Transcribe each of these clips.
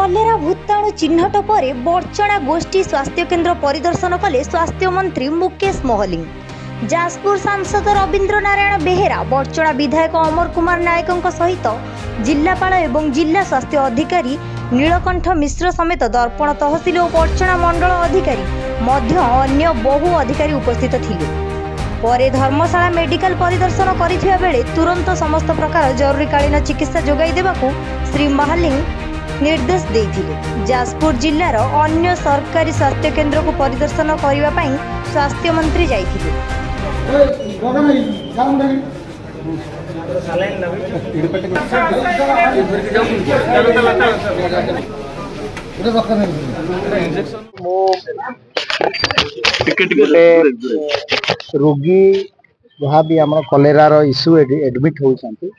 Cholera भूताणु चिन्हट पर बर्चणा गोष्ठी स्वास्थ्य केन्द्र परिदर्शन कले स्वास्थ्य मंत्री मुकेश मोहलिंग। जाजपुर सांसद रवींद्र नारायण बेहेरा बर्चणा विधायक अमर कुमार नायकों सहित जिलापाल एवं जिला स्वास्थ्य अधिकारी नीलकंठ मिश्र समेत दर्पण तहसील और बर्चणा मंडल अधिकारी मध्य अन्य बहु अधिकारी उपस्थित थिले। परे धर्मशाला मेडिकल परिदर्शन करिथिबा बेले तुरंत समस्त प्रकार जरूरीकालीन चिकित्सा जोगाई देबाकू श्री महालिंग निर्देश देइथिले। जाजपुर जिल्लार अन्य सरकारी स्वास्थ्य केन्द्र को परिदर्शन करने ପାଇଁ स्वास्थ्य मंत्री जाइथिले। रोगी जहाँ भी आम कलेरार इश्यू एडमिट होती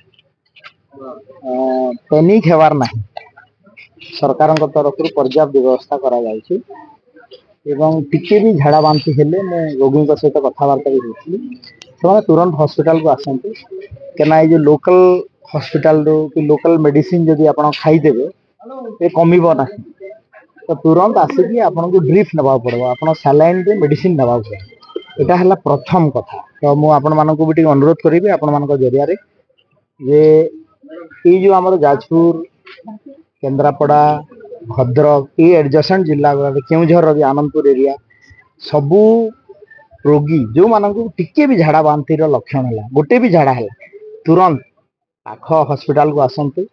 पैनिक हेबार ना सरकार तरफ पर्याप्त व्यवस्था करा टिके भी झाड़ा बांति हेले मैं रोगी सहित कथबार्ता भी होती तुरंत हॉस्पिटल को आसते क्या ये लोकल हॉस्पिटल कि लोकल मेडिसिन जदि आप खाईदेवे ये कमिब ना तो तुरंत आसिक आपन को ड्रिप नवा पड़ो आप सलाइन मेडिसिन नवा पड़ो यहाँ है प्रथम कथा। तो मुझे आपण मानक भी अनुरोध करी आपण मान जरिया ये जो आम जाजपुर केन्द्रापड़ा भद्रक ये एडजसेंट जिला केउझर भी आनंदपुर एरिया सबू रोगी जो मानक टिके भी झाड़ा बांतिर लक्षण है गोटे भी झाड़ा है तुरंत पाख हॉस्पिटल को आसतु।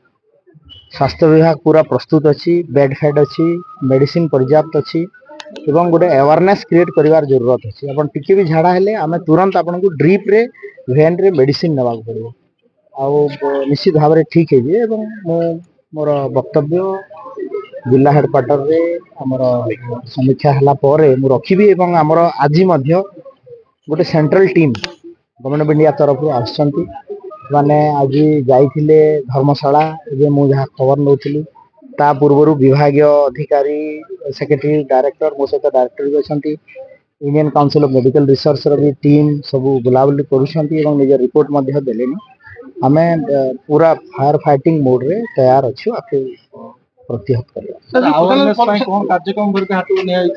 स्वास्थ्य विभाग पूरा प्रस्तुत अच्छी बेड फेड अच्छी मेडिसिन पर्याप्त अच्छी एवं गोटे अवेयरनेस क्रिएट करिवार जरूरत अच्छी। अपन टिके भी झाड़ा हेले आमे तुरंत आपन को ड्रिप रे वेन रे मेडिसिन नवा पड़ो आ निश्चित भाव में ठीक है। मोर वक्तव्य जिला हेडक्वार्टर रे आमर समीक्षा हला परे मु रखिबी एवं आमर आज मध्य गोटे central team government of India तरफ आसछंती माने आज जाइथिले धर्मशाला जे मु जहाँ खबर नौथिली ता पूर्व विभागीय अधिकारी सेक्रेटरी डायरेक्टर मो सहित डायरेक्टर भी अच्छा Indian council of medical research भी टीम सब बुलाबुली करुछंती एवं निज रिपोर्ट मध्य देलेनी आमे पूरा फायर फाइटिंग मोड रे तैयार अच्छु आपके प्रतिहत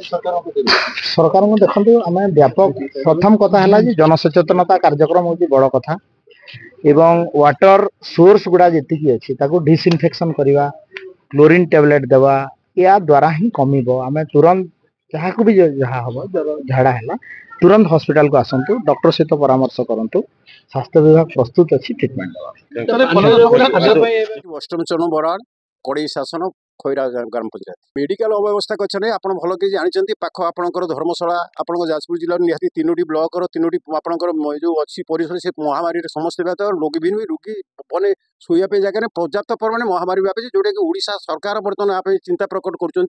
सरकार को देखते आम व्यापक प्रथम कथा है जनसचेतनता कार्यक्रम हूँ बड़ कथा एवं वाटर सोर्स गुड़ा जी अच्छी डिसइनफेक्शन करवा क्लोरीन टेबलेट देवा या द्वारा ही कमिब आम तुरंत जहाँ को भी जहाँ हम झाड़ा है तुरंत हॉस्पिटल को आसतु डॉक्टर सहित परामर्श करूँ स्वास्थ्य विभाग प्रस्तुत अच्छी ट्रिटमेंट अष्टम चरण बराड़ कड़ई शासन खैरा ग्राम पंचायत मेडिकल अव्यवस्था अच्छे आप भल कि जानते पाख आपंकर धर्मशाला आप जाजपुर जिला निहाती 3टी ब्लॉक 3टी आपंकर जो अच्छी परिसर से महामारी समस्त व्याप्त रोगी भी रोगी मैंने शोवाई जगह पर्याप्त परिमाण महामारी व्यापी जोटा कि ओडिशा सरकार बर्तमान आप चिंता प्रकट कर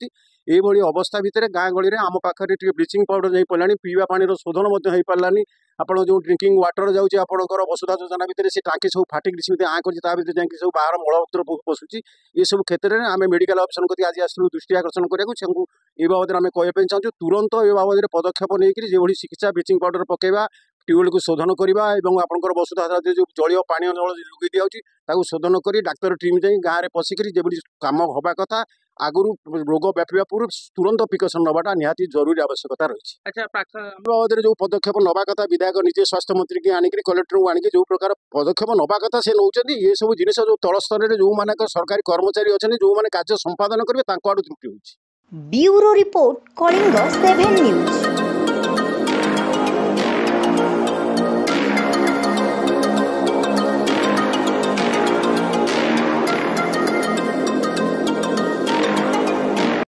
अवस्था भितर गाँ गली आम पाखे ब्लीचिंग पाउडर नहीं पड़ा पीवा पानी शोधन हो पारानी आप जो ड्रिंकिंग वाटर जाऊँगी आपंकर वसुधा योजना भितर से टाँकी सब फाटिक आँ कर सब बाहर मलमूत्र पशुची ये सब क्षेत्र में आम मेडिकल ऑफिसर को आज आसलु दृष्टि आकर्षण करा ये बाबद आम कहना चाहूँ तुरंत ये बाबद पदक्षेप नहीं जो चिकित्सा ब्लीचिंग पाउडर पकेवा ट्यूबवेल को शोधन करवा आपंकर वसुधा जो जलीय पानी जल लुगई दिखाई शोधन कर डाक्तर टीम जाए गाँव में पशिक कम हवा कथा आगुरी रोग व्यापा पूर्व तुरंत प्रिकसन नवाटा निहाती जरूरी आवश्यकता रही है। बाबद जो पदक्षेप नवा कथा विधायक निजे स्वास्थ्य मंत्री की आनिक कलेक्टर को आनिक जो प्रकार पदक्षेप नवा कथा से नौ ये सब जिन जो तल स्तर में जो मान सरकारी कर्मचारी अच्छा जो मैंने कार्य संपादन करेंगे आड़ त्रुटि हो। Bureau report Kalinga 7 news.